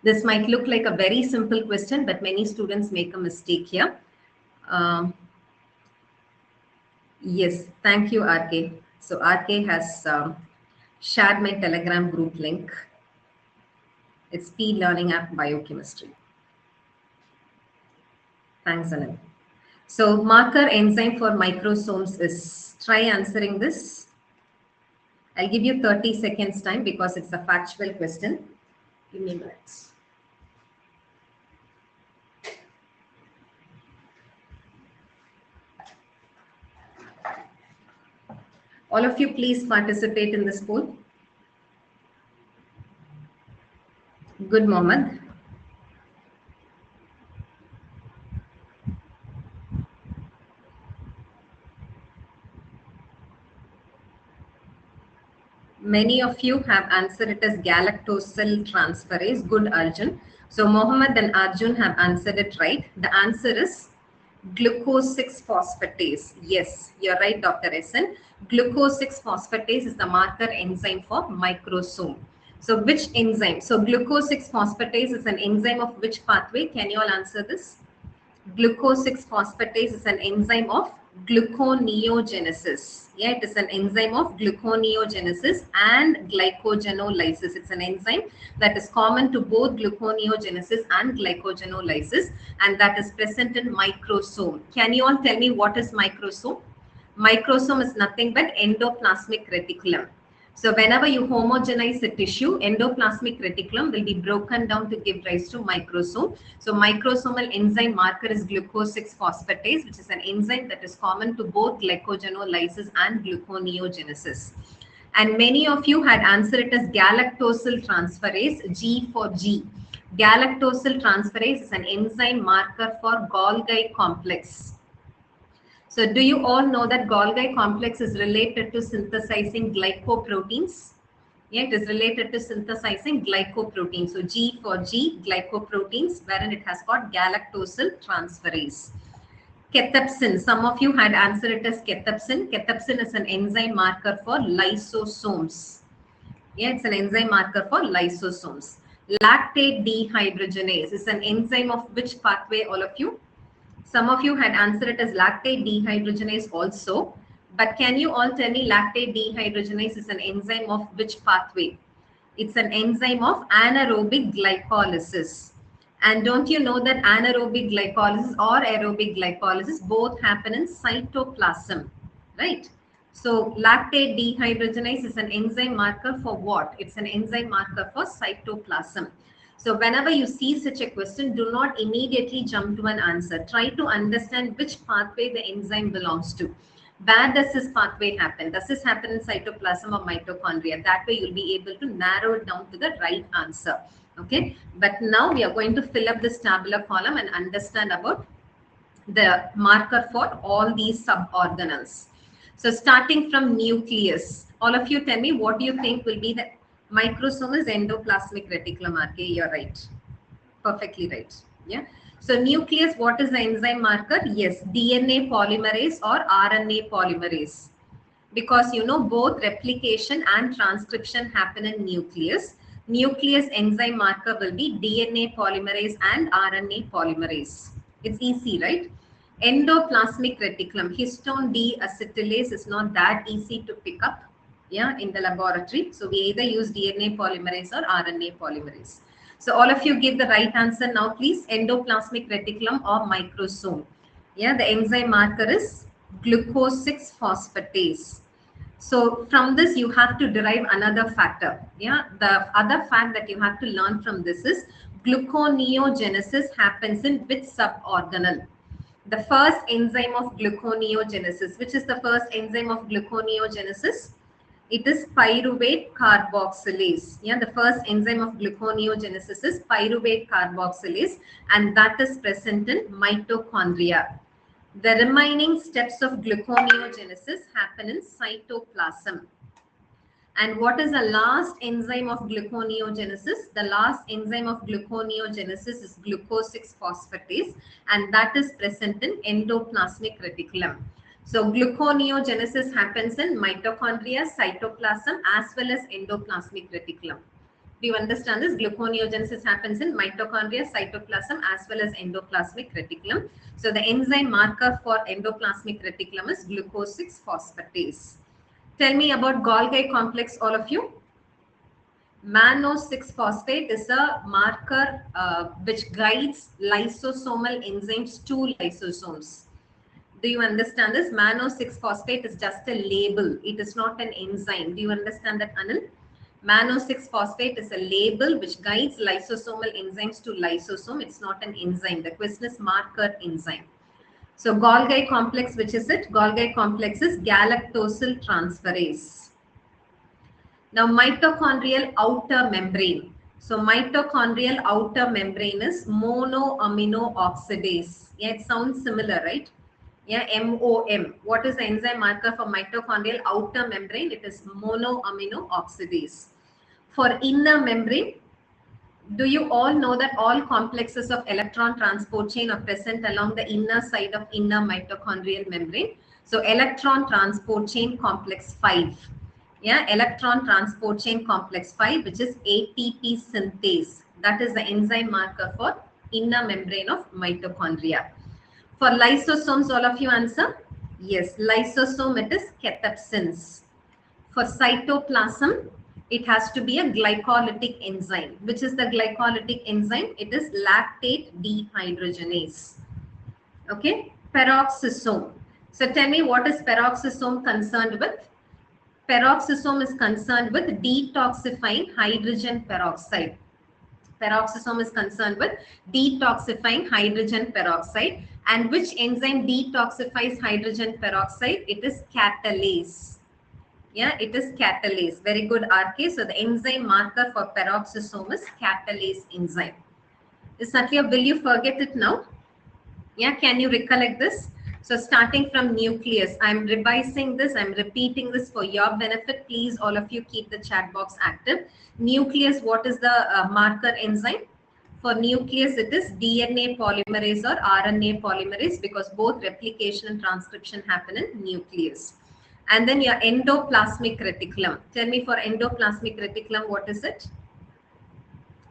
This might look like a very simple question, but many students make a mistake here. Yes, thank you, RK. So RK has shared my Telegram group link. It's Speed Learning App Biochemistry. Thanks, Anil. So marker enzyme for microsomes is, try answering this. I'll give you 30 seconds time because it's a factual question. Give me minutes. All of you, please participate in this poll. Good, Mohammed. Many of you have answered it as galactosyl transferase. Good, Arjun. So Mohammed and Arjun have answered it right. The answer is glucose 6-phosphatase. Yes, you're right, Dr. Essen. Glucose 6-phosphatase is the marker enzyme for microsome. So which enzyme? So glucose 6-phosphatase is an enzyme of which pathway? Can you all answer this? Glucose 6-phosphatase is an enzyme of gluconeogenesis. Yeah, it is an enzyme of gluconeogenesis and glycogenolysis. It's an enzyme that is common to both gluconeogenesis and glycogenolysis, and that is present in microsome. Can you all tell me what is microsome? Microsome is nothing but endoplasmic reticulum. So whenever you homogenize a tissue, endoplasmic reticulum will be broken down to give rise to microsome. So microsomal enzyme marker is glucose 6-phosphatase, which is an enzyme that is common to both glycogenolysis and gluconeogenesis. And many of you had answered it as galactosyl transferase, G for G. Galactosyl transferase is an enzyme marker for Golgi complex. So do you all know that Golgi complex is related to synthesizing glycoproteins? Yeah, it is related to synthesizing glycoproteins. So G for G, glycoproteins, wherein it has got galactosyl transferase. Cathepsin, some of you had answered it as cathepsin. Cathepsin is an enzyme marker for lysosomes. Yeah, it's an enzyme marker for lysosomes. Lactate dehydrogenase is an enzyme of which pathway, all of you? Some of you had answered it as lactate dehydrogenase also, but can you all tell me lactate dehydrogenase is an enzyme of which pathway? It's an enzyme of anaerobic glycolysis. And don't you know that anaerobic glycolysis or aerobic glycolysis both happen in cytoplasm, right? So lactate dehydrogenase is an enzyme marker for what? It's an enzyme marker for cytoplasm. So whenever you see such a question, do not immediately jump to an answer. Try to understand which pathway the enzyme belongs to. Where does this pathway happen? Does this happen in cytoplasm or mitochondria? That way you'll be able to narrow it down to the right answer. Okay. But now we are going to fill up this tabular column and understand about the marker for all these suborganelles. So starting from nucleus, all of you tell me what do you think will be the microsome is endoplasmic reticulum, RK. You're right. Perfectly right. Yeah. So nucleus, what is the enzyme marker? Yes, DNA polymerase or RNA polymerase. Because you know both replication and transcription happen in nucleus. Nucleus enzyme marker will be DNA polymerase and RNA polymerase. It's easy, right? Endoplasmic reticulum, histone deacetylase is not that easy to pick up. Yeah, in the laboratory. So we either use DNA polymerase or RNA polymerase. So all of you give the right answer now, please. Endoplasmic reticulum or microsome. Yeah, the enzyme marker is glucose 6-phosphatase. So from this, you have to derive another factor. Yeah, the other fact that you have to learn from this is gluconeogenesis happens in which suborganelle? The first enzyme of gluconeogenesis. Which is the first enzyme of gluconeogenesis? It is pyruvate carboxylase. Yeah, the first enzyme of gluconeogenesis is pyruvate carboxylase, and that is present in mitochondria. The remaining steps of gluconeogenesis happen in cytoplasm. And what is the last enzyme of gluconeogenesis? The last enzyme of gluconeogenesis is glucose 6-phosphatase, and that is present in endoplasmic reticulum. So gluconeogenesis happens in mitochondria, cytoplasm, as well as endoplasmic reticulum. Do you understand this? Gluconeogenesis happens in mitochondria, cytoplasm, as well as endoplasmic reticulum. So the enzyme marker for endoplasmic reticulum is glucose 6-phosphatase. Tell me about Golgi complex, all of you. Mannose 6-phosphate is a marker which guides lysosomal enzymes to lysosomes. Do you understand this? Mannose 6-phosphate is just a label. It is not an enzyme. Do you understand that, Anil? Mannose 6-phosphate is a label which guides lysosomal enzymes to lysosome. It's not an enzyme. The question is marker enzyme. So Golgi complex, which is it? Golgi complex is galactosyl transferase. Now mitochondrial outer membrane. So mitochondrial outer membrane is monoamino oxidase. Yeah, it sounds similar, right? Yeah, MOM. What is the enzyme marker for mitochondrial outer membrane? It is monoamino oxidase. For inner membrane, do you all know that all complexes of electron transport chain are present along the inner side of inner mitochondrial membrane? So electron transport chain complex 5. Yeah, electron transport chain complex 5, which is ATP synthase. That is the enzyme marker for inner membrane of mitochondria. For lysosomes, all of you answer? Yes, lysosome, it is cathepsins. For cytoplasm, it has to be a glycolytic enzyme. Which is the glycolytic enzyme? It is lactate dehydrogenase. Okay, peroxisome. So tell me, what is peroxisome concerned with? Peroxisome is concerned with detoxifying hydrogen peroxide. Peroxisome is concerned with detoxifying hydrogen peroxide. And which enzyme detoxifies hydrogen peroxide? It is catalase. Yeah, it is catalase. Very good, RK. So the enzyme marker for peroxisome is catalase enzyme. Is Satya, will you forget it now? Yeah, can you recollect this? So starting from nucleus, I'm revising this, I'm repeating this for your benefit. Please, all of you, keep the chat box active. Nucleus, what is the marker enzyme? For nucleus, it is DNA polymerase or RNA polymerase, because both replication and transcription happen in nucleus. And then your endoplasmic reticulum. Tell me, for endoplasmic reticulum, what is it?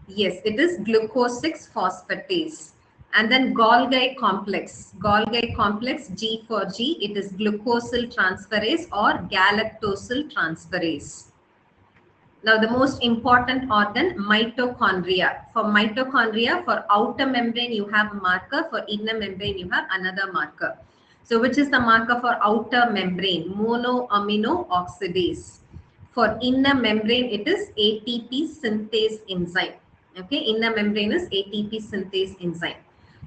Yes, it is glucose 6-phosphatase. And then Golgi complex. Golgi complex, G for G, it is glucosyl transferase or galactosyl transferase. Now the most important organ, mitochondria. For mitochondria, for outer membrane, you have a marker. For inner membrane, you have another marker. So which is the marker for outer membrane? Monoamino oxidase. For inner membrane, it is ATP synthase enzyme. Okay, inner membrane is ATP synthase enzyme.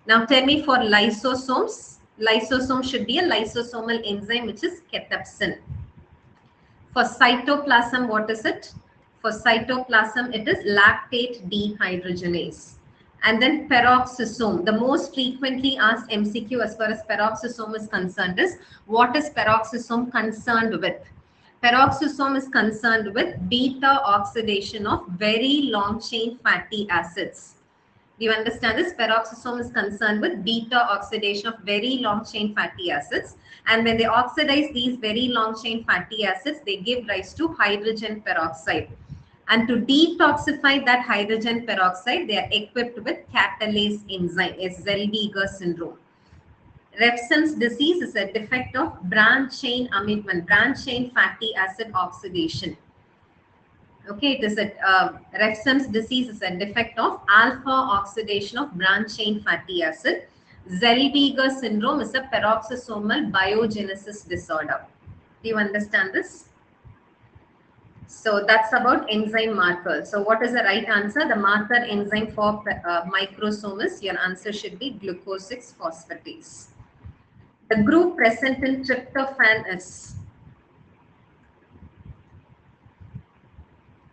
Now tell me, for lysosomes, lysosome should be a lysosomal enzyme, which is cathepsin. For cytoplasm, what is it? For cytoplasm, it is lactate dehydrogenase. And then peroxisome, the most frequently asked MCQ as far as peroxisome is concerned is, what is peroxisome concerned with? Peroxisome is concerned with beta oxidation of very long chain fatty acids. Do you understand this? Peroxisome is concerned with beta oxidation of very long chain fatty acids. And when they oxidize these very long chain fatty acids, they give rise to hydrogen peroxide. And to detoxify that hydrogen peroxide, they are equipped with catalase enzyme, is Zellweger syndrome. Refson's disease is a defect of branch chain amidment, branch chain fatty acid oxidation. Okay, it is a Refson's disease is a defect of alpha oxidation of branch chain fatty acid. Zellweger syndrome is a peroxisomal biogenesis disorder. Do you understand this? So that's about enzyme markers. So what is the right answer? The marker enzyme for microsomes, your answer should be glucose 6-phosphatase. The group present in tryptophan is,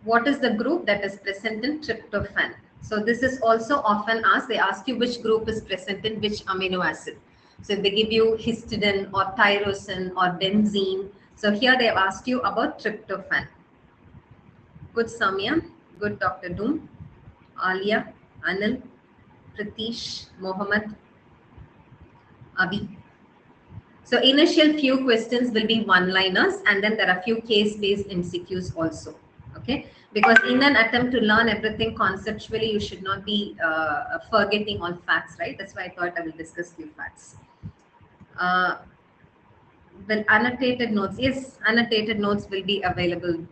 what is the group that is present in tryptophan? So this is also often asked. They ask you which group is present in which amino acid. So if they give you histidine or tyrosine or benzene. So here they have asked you about tryptophan. Good, Samya. Good, Dr. Doom. Alia, Anil, Pratish, Mohammed, Abhi. So initial few questions will be one-liners, and then there are few case-based MCQs also. Okay, because in an attempt to learn everything conceptually, you should not be forgetting all facts, right? That's why I thought I will discuss few facts. Well, annotated notes, yes, annotated notes will be available,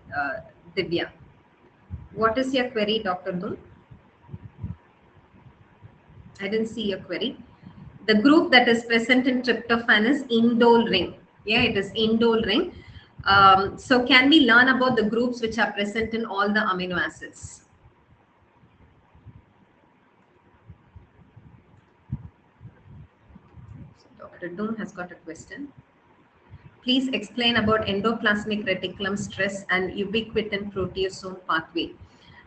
Divya. What is your query, Dr. Dul? I didn't see your query. The group that is present in tryptophan is indole ring. Yeah, it is indole ring. So can we learn about the groups which are present in all the amino acids? Dr. Dul has got a question. Please explain about endoplasmic reticulum stress and ubiquitin proteasome pathway.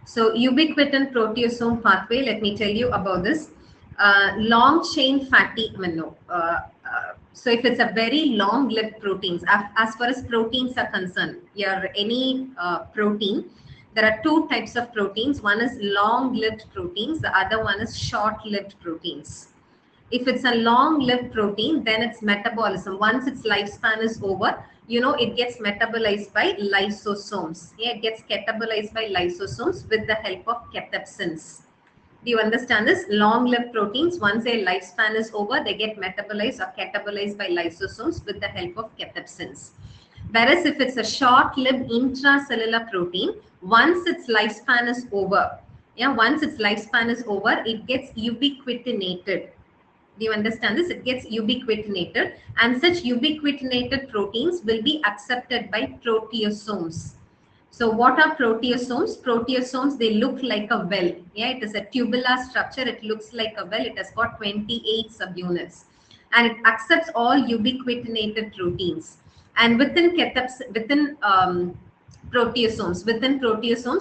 So ubiquitin proteasome pathway, let me tell you about this. Long chain fatty amino. So if it's a very long-lived proteins, as far as proteins are concerned, any protein, there are two types of proteins. One is long-lived proteins. The other one is short-lived proteins. If it's a long-lived protein, then its metabolism, once its lifespan is over, it gets metabolized by lysosomes. Yeah, it gets catabolized by lysosomes with the help of cathepsins. Do you understand this? Long-lived proteins, once their lifespan is over, they get metabolized or catabolized by lysosomes with the help of cathepsins. Whereas if it's a short-lived intracellular protein, once its lifespan is over, it gets ubiquitinated. Do you understand this? It gets ubiquitinated, and such ubiquitinated proteins will be accepted by proteasomes. So what are proteasomes? Proteasomes, they look like a well. Yeah, it is a tubular structure. It looks like a well. It has got 28 subunits, and it accepts all ubiquitinated proteins. And within proteasomes,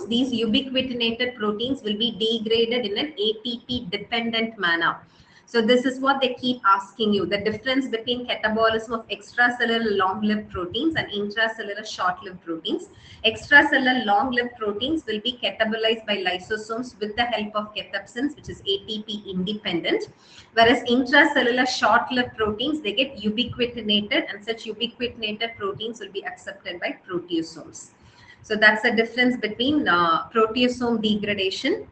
these ubiquitinated proteins will be degraded in an ATP dependent manner. So this is what they keep asking you, the difference between catabolism of extracellular long-lived proteins and intracellular short-lived proteins. Extracellular long-lived proteins will be catabolized by lysosomes with the help of cathepsins, which is ATP independent, whereas intracellular short-lived proteins, they get ubiquitinated, and such ubiquitinated proteins will be accepted by proteasomes. So that's the difference between proteasome degradation.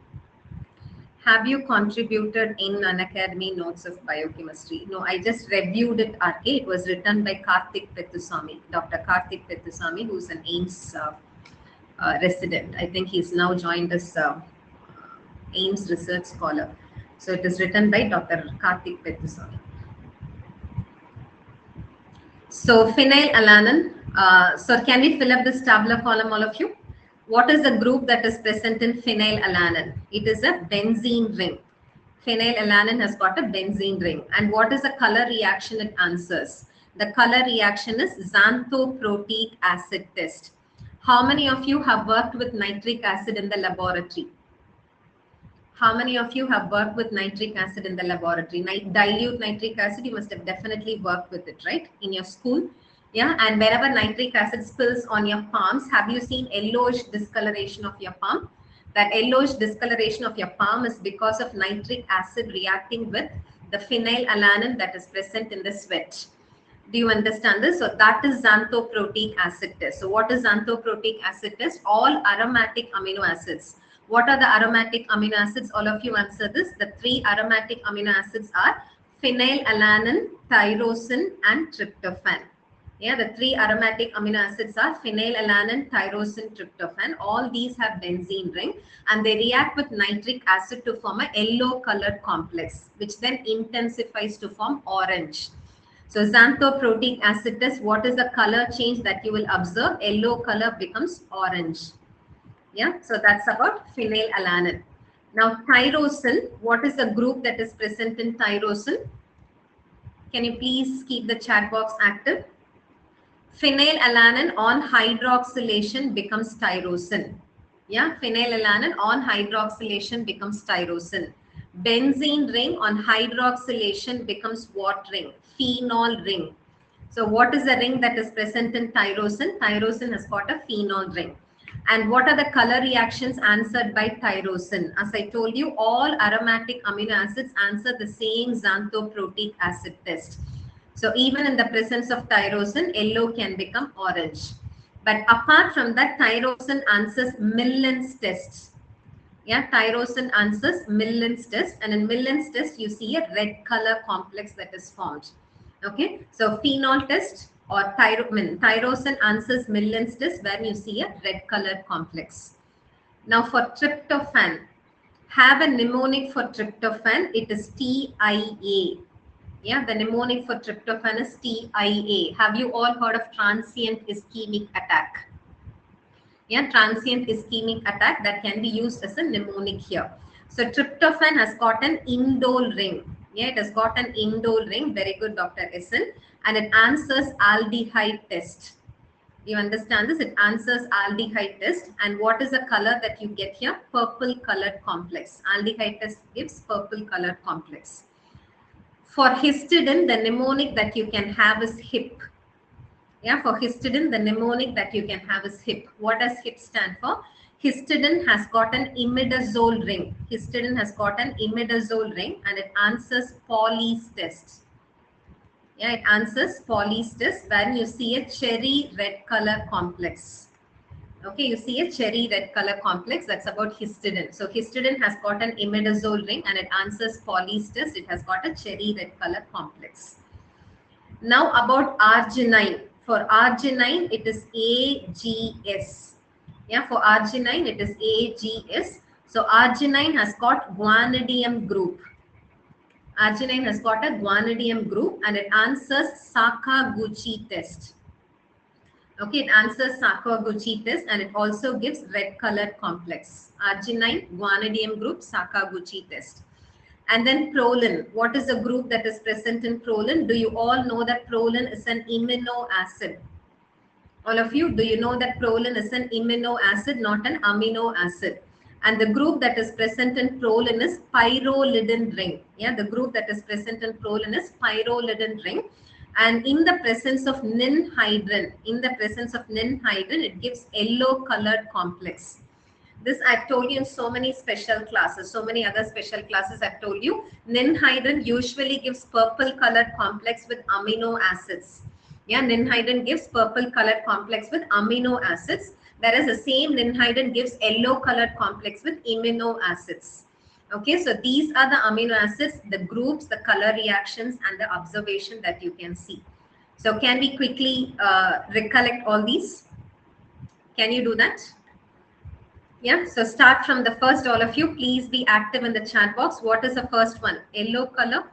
Have you contributed in Unacademy notes of biochemistry? No, I just reviewed it, RK. It was written by Karthik Pettusamy, Dr. Karthik Pettusamy, who's an AIMS resident. I think he's now joined as AIMS research scholar. So it is written by Dr. Karthik Pettusamy. So phenylalanine. So can we fill up this tabular column, all of you? What is the group that is present in phenylalanine? It is a benzene ring. Phenylalanine has got a benzene ring. And what is the color reaction it answers? The color reaction is xanthoprotic acid test. How many of you have worked with nitric acid in the laboratory? How many of you have worked with nitric acid in the laboratory? Dilute nitric acid, you must have definitely worked with it, right? In your school. Yeah, and wherever nitric acid spills on your palms, have you seen yellowish discoloration of your palm? That yellowish discoloration of your palm is because of nitric acid reacting with the phenylalanine that is present in the sweat. Do you understand this? So that is xanthoprotic acid test. So what is xanthoprotic acid test? All aromatic amino acids. What are the aromatic amino acids? All of you answer this. The three aromatic amino acids are phenylalanine, tyrosine, and tryptophan. Yeah, the three aromatic amino acids are phenylalanine, tyrosine, tryptophan. All these have benzene ring, and they react with nitric acid to form a yellow colored complex, which then intensifies to form orange. So xanthoprotic acid test, what is the color change that you will observe? Yellow color becomes orange. Yeah, so that's about phenylalanine. Now tyrosine, what is the group that is present in tyrosine? Can you please keep the chat box active? Phenylalanine on hydroxylation becomes tyrosine. Yeah, phenylalanine on hydroxylation becomes tyrosine. Benzene ring on hydroxylation becomes what ring? Phenol ring. So what is the ring that is present in tyrosine? Tyrosine has got a phenol ring. And what are the color reactions answered by tyrosine? As I told you, all aromatic amino acids answer the same xanthoprotic acid test. So even in the presence of tyrosine, yellow can become orange. But apart from that, tyrosine answers Millen's test. Yeah, tyrosine answers Millen's test, and in Millen's test, you see a red color complex that is formed. Okay, so phenol test or tyrosine answers Millen's test, where you see a red color complex. Now for tryptophan, have a mnemonic for tryptophan. It is TIA. Yeah, the mnemonic for tryptophan is TIA. Have you all heard of transient ischemic attack? Yeah, transient ischemic attack, that can be used as a mnemonic here. So tryptophan has got an indole ring. Yeah, it has got an indole ring. Very good, Dr. Essen. And it answers aldehyde test. You understand this? It answers aldehyde test. And what is the color that you get here? Purple colored complex. Aldehyde test gives purple colored complex. For histidine, the mnemonic that you can have is HIP. Yeah, for histidine, the mnemonic that you can have is HIP. What does HIP stand for? Histidine has got an imidazole ring. Histidine has got an imidazole ring, and it answers Pauli's test. Yeah, it answers Pauli's test, when you see a cherry red color complex. Okay, you see a cherry red color complex, that's about histidine. So histidine has got an imidazole ring, and it answers Pauli's test. It has got a cherry red color complex. Now about arginine. For arginine, it is AGS. Yeah, for arginine, it is AGS. So arginine has got guanidinium group. Arginine has got a guanidinium group, and it answers Sakaguchi test. Okay, it answers Sakaguchi test, and it also gives red colored complex. Arginine, guanidinium group, Sakaguchi test. And then proline. What is the group that is present in proline? Do you all know that proline is an amino acid? All of you, do you know that proline is an amino acid, not an amino acid? And the group that is present in proline is pyrrolidine ring. Yeah, the group that is present in proline is pyrrolidine ring. And in the presence of ninhydrin, it gives yellow colored complex. This I've told you in so many special classes, so many other special classes I've told you. Ninhydrin usually gives purple colored complex with amino acids. Yeah, ninhydrin gives purple colored complex with amino acids, whereas the same ninhydrin gives yellow colored complex with amino acids. Okay, so these are the amino acids, the groups, the color reactions, and the observation that you can see. So can we quickly recollect all these? Can you do that? Yeah, so start from the first, all of you. Please be active in the chat box. What is the first one? Yellow color,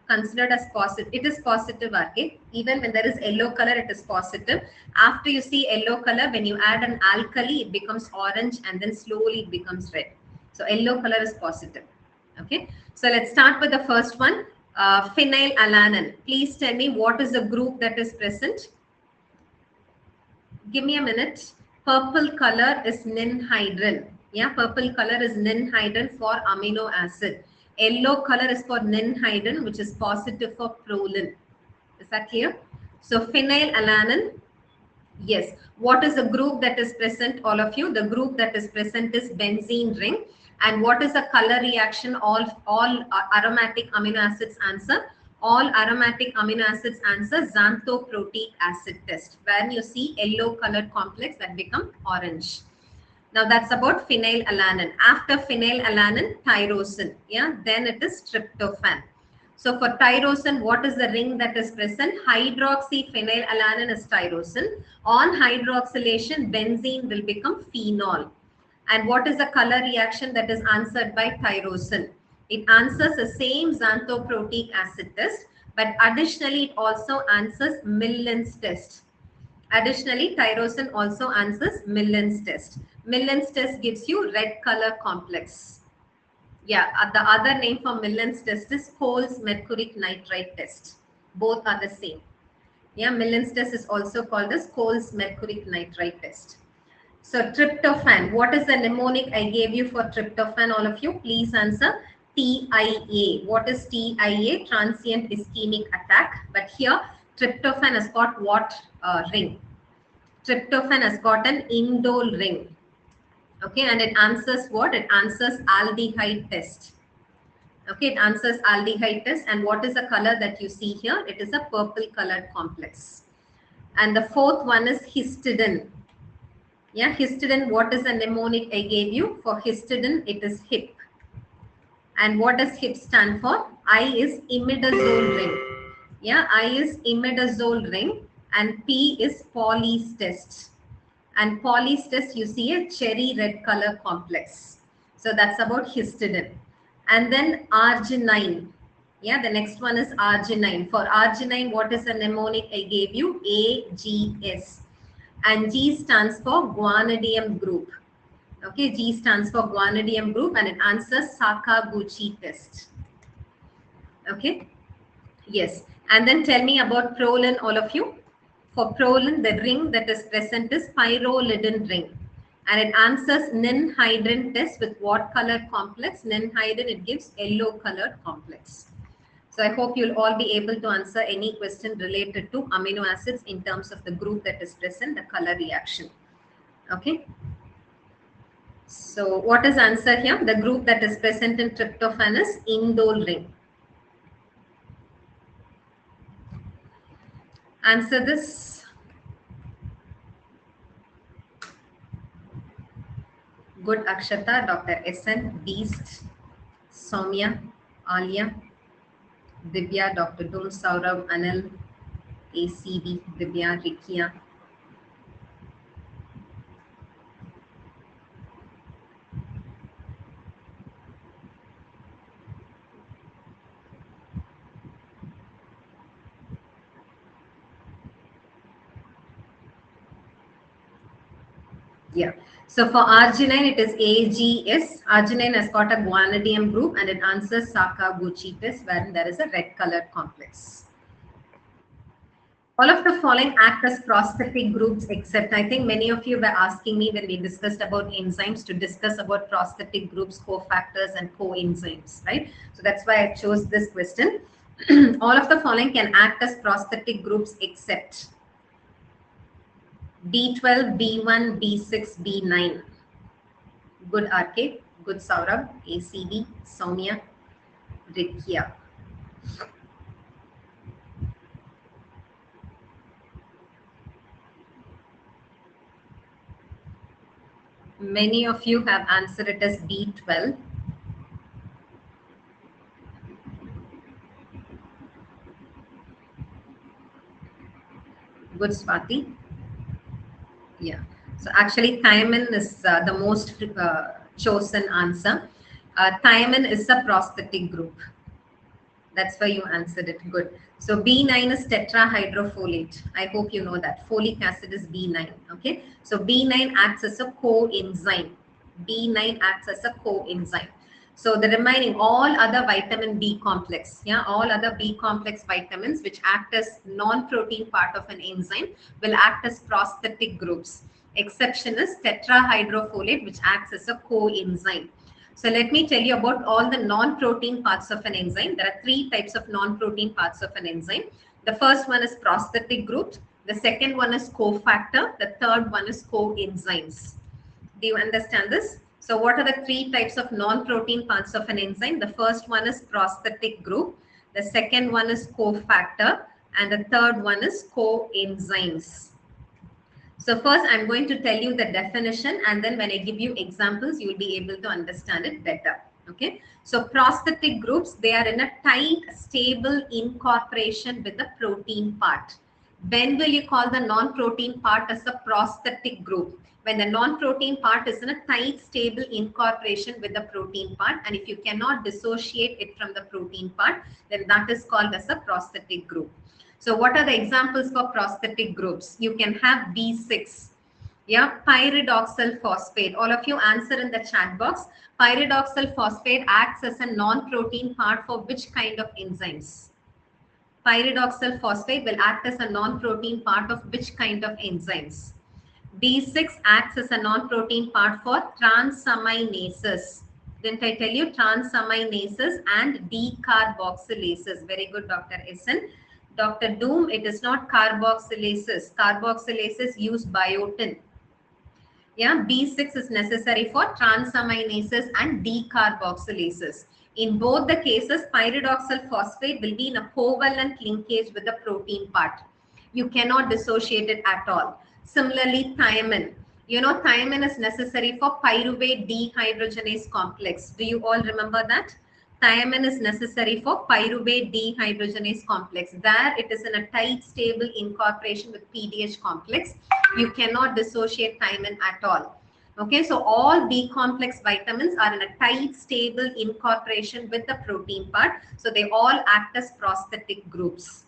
considered as positive. It is positive, RK. Even when there is yellow color, it is positive. After you see yellow color, when you add an alkali, it becomes orange, and then slowly it becomes red. So yellow color is positive. Okay, so let's start with the first one. Phenylalanine. Please tell me what is the group that is present. Give me a minute. Purple color is ninhydrin. Yeah, purple color is ninhydrin for amino acid. Yellow color is for ninhydrin, which is positive for proline. Is that clear? So phenylalanine. Yes. What is the group that is present, all of you? The group that is present is benzene ring. And what is the color reaction? All aromatic amino acids answer. All aromatic amino acids answer xanthoprotic acid test, where you see yellow colored complex that become orange. Now that's about phenylalanine. After phenylalanine, tyrosine. Yeah, then it is tryptophan. So for tyrosine, what is the ring that is present? Hydroxyphenylalanine is tyrosine. On hydroxylation, benzene will become phenol. And what is the color reaction that is answered by tyrosine? It answers the same xanthoprotic acid test, but additionally, it also answers Millen's test. Additionally, tyrosine also answers Millen's test. Millen's test gives you red color complex. Yeah, the other name for Millen's test is Cole's mercuric nitrite test. Both are the same. Yeah, Millen's test is also called as Cole's mercuric nitrite test. So tryptophan, what is the mnemonic I gave you for tryptophan, all of you? Please answer. TIA. What is TIA? Transient ischemic attack. But here, tryptophan has got what ring? Tryptophan has got an indole ring. Okay, and it answers what? It answers aldehyde test. Okay, it answers aldehyde test. And what is the color that you see here? It is a purple colored complex. And the fourth one is histidine. Yeah, histidine, what is the mnemonic I gave you? For histidine, it is HIP. And what does HIP stand for? I is imidazole ring. Yeah, I is imidazole ring and P is polystest. And polystest, you see a cherry red color complex. So that's about histidine. And then arginine. Yeah, the next one is arginine. For arginine, what is the mnemonic I gave you? AGS. And G stands for guanidinium group. Okay, G stands for guanidinium group and it answers Sakaguchi test. Okay, yes. And then tell me about proline, all of you. For proline, the ring that is present is pyrrolidine ring. And it answers ninhydrin test with what color complex? Ninhydrin, it gives yellow colored complex. So I hope you'll all be able to answer any question related to amino acids in terms of the group that is present, the color reaction. Okay. So what is answer here? The group that is present in tryptophan is indole ring. Answer this. Good, Akshata, Dr. SN, Beast, Soumya, Alia, Divya, Dr. Dum, Saurav, Anil, ACB, Divya, Rikia. Yeah. So for arginine, it is AGS. Arginine has got a guanidinium group and it answers Sakaguchi test wherein there is a red colored complex. All of the following act as prosthetic groups except, I think many of you were asking me when we discussed about enzymes to discuss about prosthetic groups, cofactors and coenzymes, right? So that's why I chose this question. All of the following can act as prosthetic groups except B12, B1, B6, B9. Good RK, good Saurabh, ACB, Soumya, Rikia. Many of you have answered it as B12. Good, Swati. Yeah. So actually, thiamine is the most chosen answer. Thiamine is a prosthetic group. That's why you answered it. Good. So B9 is tetrahydrofolate. I hope you know that. Folic acid is B9. Okay. So B9 acts as a coenzyme. B9 acts as a coenzyme. So the remaining all other vitamin B complex, yeah, all other B complex vitamins which act as non-protein part of an enzyme will act as prosthetic groups. Exception is tetrahydrofolate which acts as a coenzyme. So let me tell you about all the non-protein parts of an enzyme. There are three types of non-protein parts of an enzyme. The first one is prosthetic group. The second one is cofactor. The third one is coenzymes. Do you understand this? So what are the three types of non-protein parts of an enzyme? The first one is prosthetic group. The second one is cofactor. And the third one is coenzymes. So first I'm going to tell you the definition and then when I give you examples, you'll be able to understand it better. Okay. So prosthetic groups, they are in a tight, stable incorporation with the protein part. When will you call the non-protein part as a prosthetic group? When the non-protein part is in a tight, stable incorporation with the protein part. And if you cannot dissociate it from the protein part, then that is called as a prosthetic group. So what are the examples for prosthetic groups? You can have B6. Yeah, pyridoxal phosphate. All of you answer in the chat box. Pyridoxal phosphate acts as a non-protein part for which kind of enzymes? Pyridoxal phosphate will act as a non-protein part of which kind of enzymes? B6 acts as a non-protein part for transaminases. Didn't I tell you transaminases and decarboxylases? Very good, Dr. Essen. Dr. Doom, it is not carboxylases. Carboxylases use biotin. Yeah, B6 is necessary for transaminases and decarboxylases. In both the cases, pyridoxal phosphate will be in a covalent linkage with the protein part. You cannot dissociate it at all. Similarly, thiamine. You know, thiamine is necessary for pyruvate dehydrogenase complex. Do you all remember that? Thiamine is necessary for pyruvate dehydrogenase complex. There it is in a tight, stable incorporation with PDH complex. You cannot dissociate thiamine at all. Okay, so all B complex vitamins are in a tight, stable incorporation with the protein part. So they all act as prosthetic groups.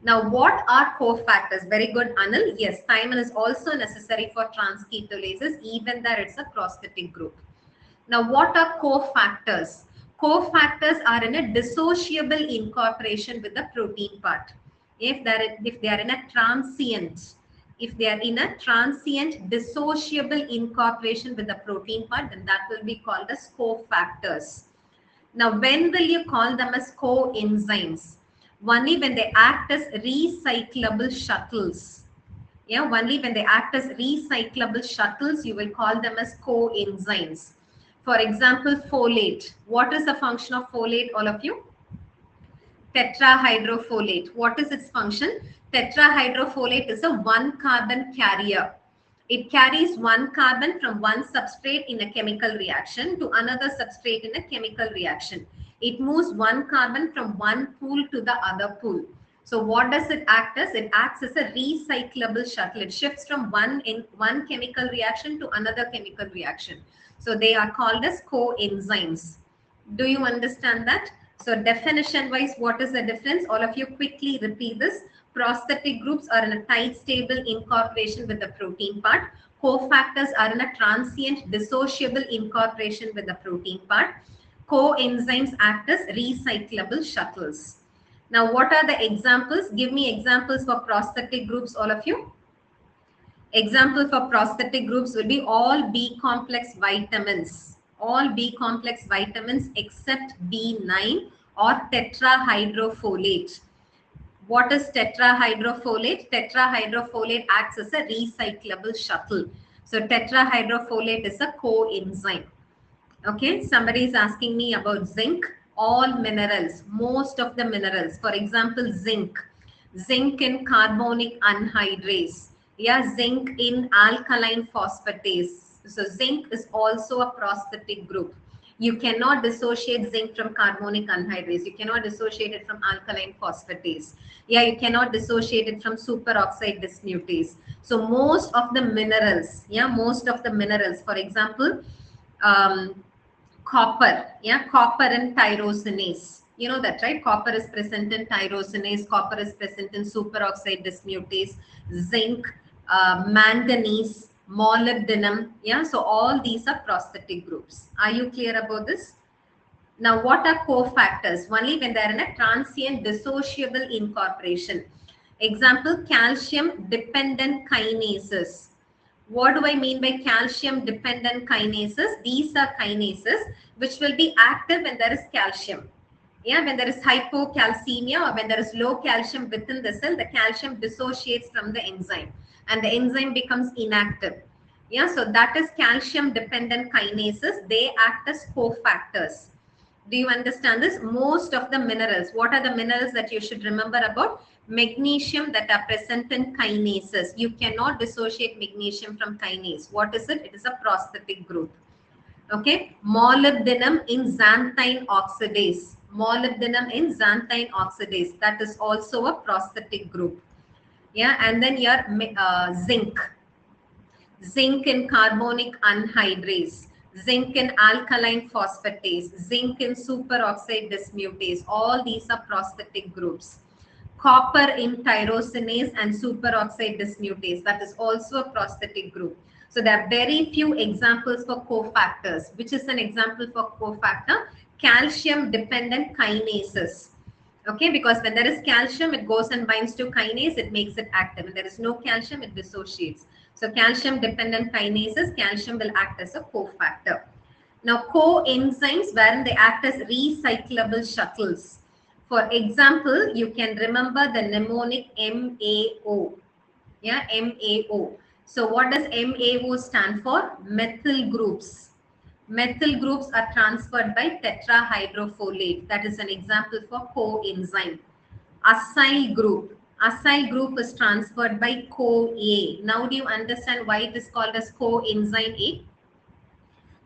Now, what are cofactors? Very good, Anil. Yes, thiamine is also necessary for transketolases, even though it's a prosthetic group. Now, what are cofactors? Cofactors are in a dissociable incorporation with the protein part. If they are in a transient, if they are in a transient dissociable incorporation with the protein part, then that will be called as cofactors. Now, when will you call them as coenzymes? Only when they act as recyclable shuttles. Yeah, only when they act as recyclable shuttles, you will call them as coenzymes. For example, folate. What is the function of folate, all of you? Tetrahydrofolate. What is its function? Tetrahydrofolate is a one carbon carrier. It carries one carbon from one substrate in a chemical reaction to another substrate in a chemical reaction. It moves one carbon from one pool to the other pool. So what does it act as? It acts as a recyclable shuttle. It shifts from one chemical reaction to another chemical reaction. So they are called as coenzymes. Do you understand that? So definition wise, what is the difference? All of you quickly repeat this. Prosthetic groups are in a tight, stable incorporation with the protein part. Cofactors are in a transient, dissociable incorporation with the protein part. Coenzymes act as recyclable shuttles. Now, what are the examples? Give me examples for prosthetic groups, all of you. Example for prosthetic groups will be all B complex vitamins. All B complex vitamins except B9 or tetrahydrofolate. What is tetrahydrofolate? Tetrahydrofolate acts as a recyclable shuttle. So tetrahydrofolate is a coenzyme. Okay, somebody is asking me about zinc. All minerals, most of the minerals, for example, zinc in carbonic anhydrase. Yeah, zinc in alkaline phosphatase. So zinc is also a prosthetic group. You cannot dissociate zinc from carbonic anhydrase. You cannot dissociate it from alkaline phosphatase. Yeah, you cannot dissociate it from superoxide dismutase. So most of the minerals, for example, copper, copper and tyrosinase. You know that, right? Copper is present in tyrosinase, copper is present in superoxide dismutase, zinc, manganese, molybdenum. Yeah, so all these are prosthetic groups. Are you clear about this? Now, what are cofactors? Only when they are in a transient dissociable incorporation. Example, calcium dependent kinases. What do I mean by calcium dependent kinases? These are kinases which will be active when there is calcium. Yeah, when there is hypocalcemia or when there is low calcium within the cell, the calcium dissociates from the enzyme and the enzyme becomes inactive. Yeah, so that is calcium dependent kinases. They act as cofactors. Do you understand this? Most of the minerals, what are the minerals that you should remember about? Magnesium that are present in kinases. You cannot dissociate magnesium from kinase. What is it? It is a prosthetic group. Okay. Molybdenum in xanthine oxidase. Molybdenum in xanthine oxidase. That is also a prosthetic group. Yeah. And then your zinc. Zinc in carbonic anhydrase. Zinc in alkaline phosphatase. Zinc in superoxide dismutase. All these are prosthetic groups. Copper in tyrosinase and superoxide dismutase. That is also a prosthetic group. So there are very few examples for cofactors. Which is an example for cofactor? Calcium dependent kinases. Okay, because when there is calcium, it goes and binds to kinase, it makes it active. When there is no calcium, it dissociates. So calcium dependent kinases, calcium will act as a cofactor. Now coenzymes, wherein they act as recyclable shuttles. For example, you can remember the mnemonic MAO. Yeah, MAO. So what does MAO stand for? Methyl groups. Methyl groups are transferred by tetrahydrofolate. That is an example for coenzyme. Acyl group. Acyl group is transferred by CoA. Now do you understand why it is called as coenzyme A?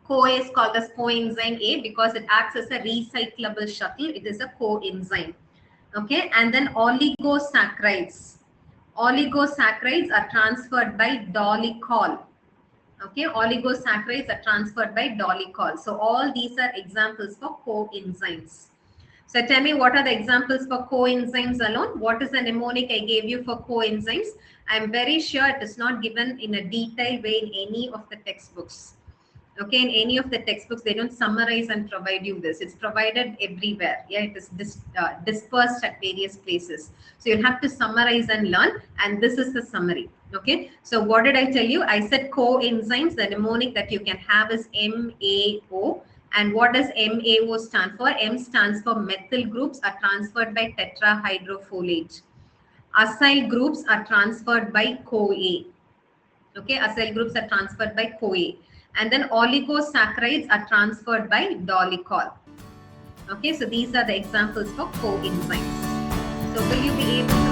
CoA is called as coenzyme A because it acts as a recyclable shuttle. It is a coenzyme. Okay, and then oligosaccharides. Oligosaccharides are transferred by dolicol. Okay, oligosaccharides are transferred by dolicol. So all these are examples for coenzymes. So tell me, what are the examples for coenzymes alone? What is the mnemonic I gave you for coenzymes? I'm very sure it is not given in a detailed way in any of the textbooks. Okay, in any of the textbooks, they don't summarize and provide you this. It's provided everywhere. Yeah, it is dispersed at various places. So you'll have to summarize and learn, and this is the summary. Okay, so what did I tell you? I said coenzymes, the mnemonic that you can have is MAO. And what does MAO stand for? M stands for methyl groups are transferred by tetrahydrofolate. Acyl groups are transferred by CoA. Okay, acyl groups are transferred by CoA. And then oligosaccharides are transferred by dolicol. Okay, so these are the examples for coenzymes. So will you be able to